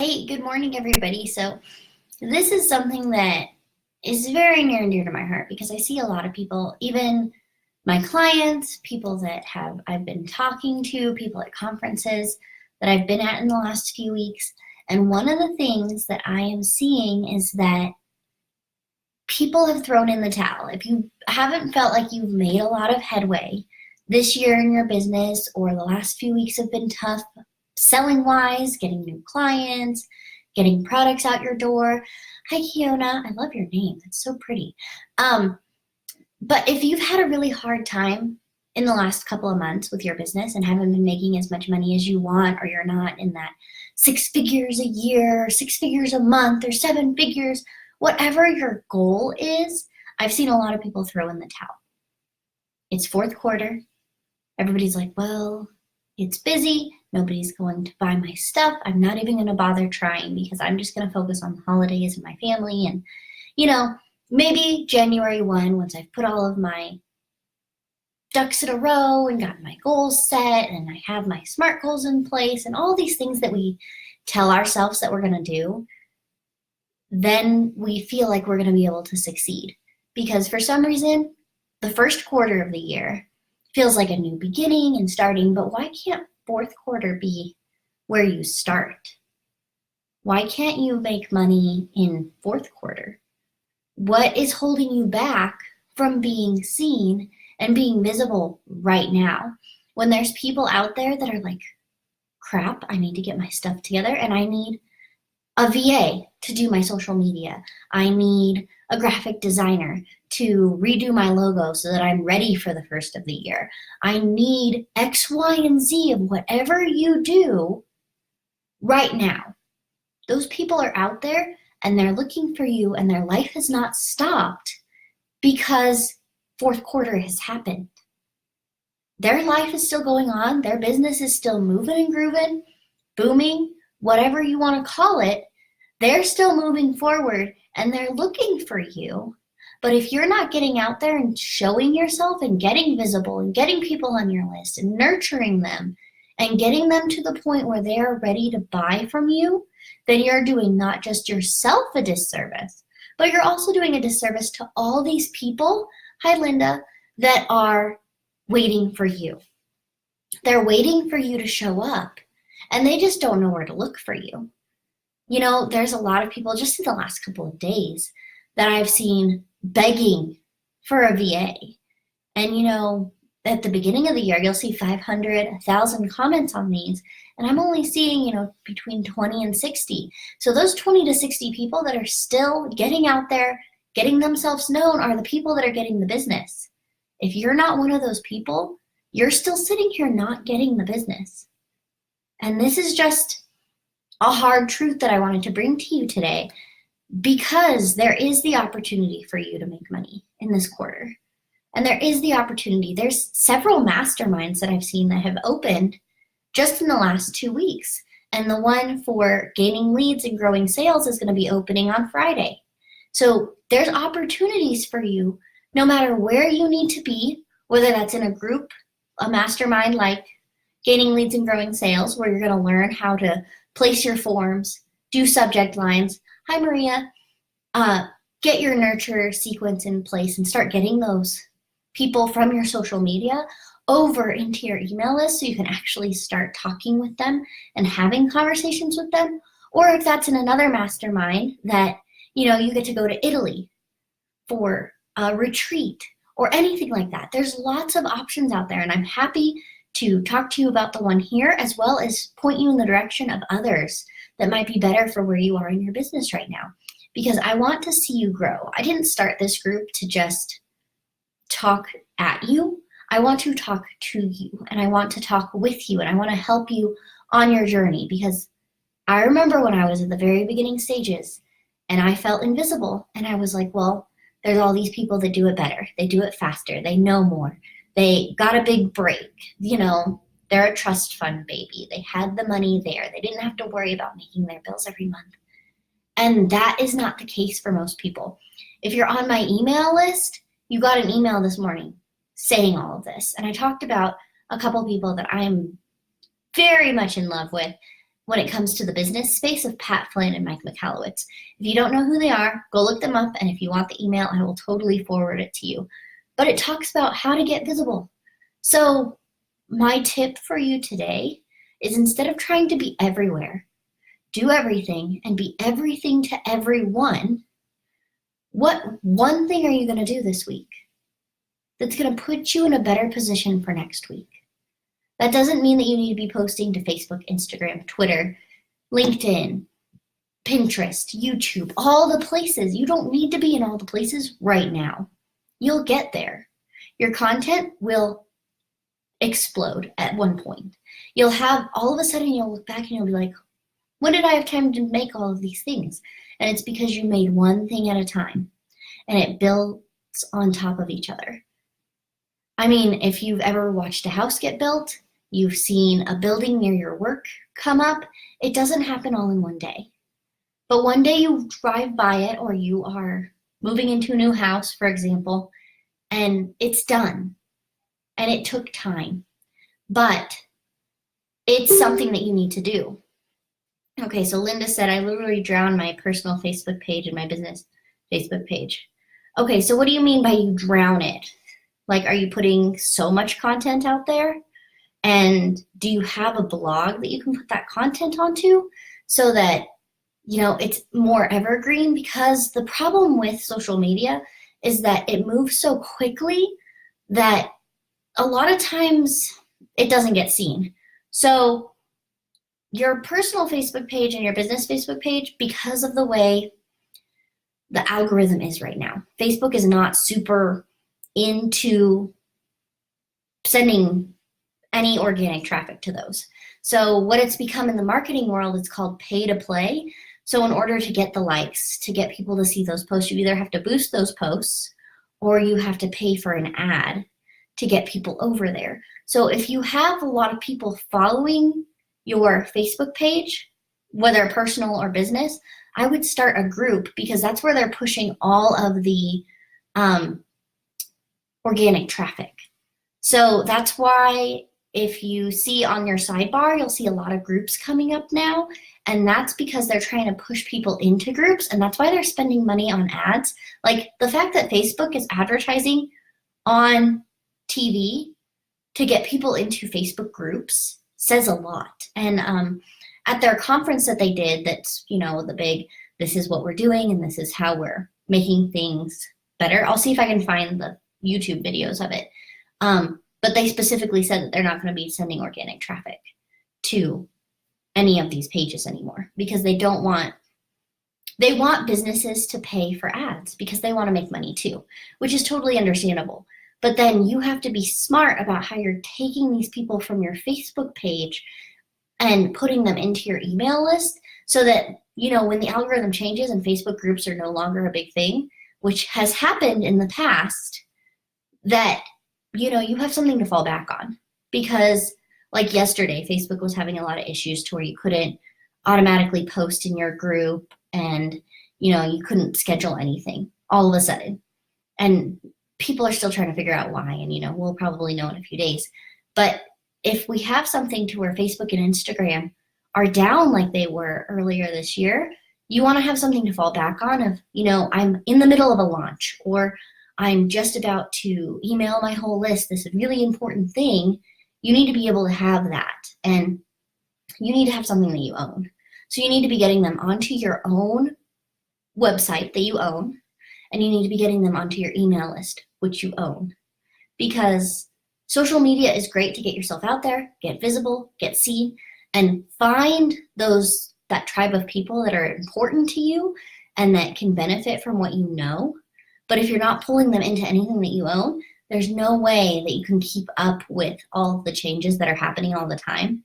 Hey, good morning, everybody. So, this is something that is very near and dear to my heart because I see a lot of people, even my clients, people that I've been talking to, people at conferences that I've been at in the last few weeks. And one of the things that I am seeing is that people have thrown in the towel. If you haven't felt like you've made a lot of headway this year in your business, or the last few weeks have been tough selling wise, getting new clients, getting products out your door. Hi, Kiona. I love your name. That's so pretty. But if you've had a really hard time in the last couple of months with your business and haven't been making as much money as you want, or you're not in that 6 figures a year, 6 figures a month, or 7 figures, whatever your goal is, I've seen a lot of people throw in the towel. It's fourth quarter. Everybody's like, well, it's busy. Nobody's going to buy my stuff. I'm not even going to bother trying because I'm just going to focus on the holidays and my family. And, maybe January 1, once I've put all of my ducks in a row and got my goals set and I have my SMART goals in place and all these things that we tell ourselves that we're going to do, then we feel like we're going to be able to succeed. Because for some reason, the first quarter of the year feels like a new beginning and starting, but why can't fourth quarter be where you start? Why can't you make money in fourth quarter? What is holding you back from being seen and being visible right now? When there's people out there that are like, crap, I need to get my stuff together and I need a VA to do my social media. I need a graphic designer to redo my logo so that I'm ready for the first of the year. I need X, Y, and Z of whatever you do right now. Those people are out there and they're looking for you, and their life has not stopped because fourth quarter has happened. Their life is still going on. Their business is still moving and grooving, booming, whatever you want to call it. They're still moving forward and they're looking for you. But if you're not getting out there and showing yourself and getting visible and getting people on your list and nurturing them and getting them to the point where they are ready to buy from you, then you're doing not just yourself a disservice, but you're also doing a disservice to all these people, hi Linda, that are waiting for you. They're waiting for you to show up and they just don't know where to look for you. There's a lot of people just in the last couple of days that I've seen begging for a VA. And, at the beginning of the year, you'll see 500, 1,000 comments on these. And I'm only seeing, between 20 and 60. So those 20 to 60 people that are still getting out there, getting themselves known are the people that are getting the business. If you're not one of those people, you're still sitting here not getting the business. And this is just a hard truth that I wanted to bring to you today, because there is the opportunity for you to make money in this quarter. And there is the opportunity. There's several masterminds that I've seen that have opened just in the last 2 weeks. And the one for gaining leads and growing sales is going to be opening on Friday. So there's opportunities for you no matter where you need to be, whether that's in a group, a mastermind like gaining leads and growing sales, where you're going to learn how to place your forms, do subject lines. Hi, Maria. Get your nurture sequence in place and start getting those people from your social media over into your email list so you can actually start talking with them and having conversations with them. Or if that's in another mastermind that, you get to go to Italy for a retreat or anything like that. There's lots of options out there, and I'm happy to talk to you about the one here, as well as point you in the direction of others that might be better for where you are in your business right now, because I want to see you grow. I didn't start this group to just talk at you. I want to talk to you, and I want to talk with you, and I want to help you on your journey, because I remember when I was at the very beginning stages and I felt invisible, and I was like, well, there's all these people that do it better. They do it faster. They know more. They got a big break. They're a trust fund baby. They had the money there. They didn't have to worry about making their bills every month. And that is not the case for most people. If you're on my email list, you got an email this morning saying all of this. And I talked about a couple people that I'm very much in love with when it comes to the business space of Pat Flynn and Mike Michalowicz. If you don't know who they are, go look them up, and if you want the email, I will totally forward it to you. But it talks about how to get visible. So my tip for you today is, instead of trying to be everywhere, do everything and be everything to everyone. What one thing are you going to do this week that's going to put you in a better position for next week? That doesn't mean that you need to be posting to Facebook, Instagram, Twitter, LinkedIn, Pinterest, YouTube, all the places. You don't need to be in all the places right now. You'll get there. Your content will explode at one point. You'll have, all of a sudden, you'll look back and you'll be like, when did I have time to make all of these things? And it's because you made one thing at a time, and it builds on top of each other. I mean, if you've ever watched a house get built, you've seen a building near your work come up, it doesn't happen all in one day. But one day you drive by it, or you are moving into a new house, for example, and it's done. And it took time. But it's something that you need to do. Okay, so Linda said, I literally drowned my personal Facebook page and my business Facebook page. Okay, so what do you mean by you drown it? Like, are you putting so much content out there? And do you have a blog that you can put that content onto so that, you know, it's more evergreen? Because the problem with social media is that it moves so quickly that a lot of times it doesn't get seen. So your personal Facebook page and your business Facebook page, because of the way the algorithm is right now, Facebook is not super into sending any organic traffic to those. So what it's become in the marketing world, it's called pay to play. So in order to get the likes, to get people to see those posts, you either have to boost those posts or you have to pay for an ad to get people over there. So if you have a lot of people following your Facebook page, whether personal or business, I would start a group, because that's where they're pushing all of the organic traffic. So that's why if you see on your sidebar, you'll see a lot of groups coming up now. And that's because they're trying to push people into groups. And that's why they're spending money on ads. Like the fact that Facebook is advertising on TV to get people into Facebook groups says a lot. And at their conference that they did, that's, you know, the big, this is what we're doing and this is how we're making things better. I'll see if I can find the YouTube videos of it. But they specifically said that they're not going to be sending organic traffic to any of these pages anymore, because they want businesses to pay for ads because they want to make money too, which is totally understandable. But then you have to be smart about how you're taking these people from your Facebook page and putting them into your email list so that, you know, when the algorithm changes and Facebook groups are no longer a big thing, which has happened in the past, that, you know, you have something to fall back on. Because like yesterday, Facebook was having a lot of issues to where you couldn't automatically post in your group and, you know, you couldn't schedule anything all of a sudden. And people are still trying to figure out why, and, you know, we'll probably know in a few days. But if we have something to where Facebook and Instagram are down like they were earlier this year, you want to have something to fall back on of, you know, I'm in the middle of a launch, or I'm just about to email my whole list, this really important thing. You need to be able to have that, and you need to have something that you own. So you need to be getting them onto your own website that you own, and you need to be getting them onto your email list, which you own. Because social media is great to get yourself out there, get visible, get seen, and find that tribe of people that are important to you and that can benefit from what you know. But if you're not pulling them into anything that you own, there's no way that you can keep up with all of the changes that are happening all the time.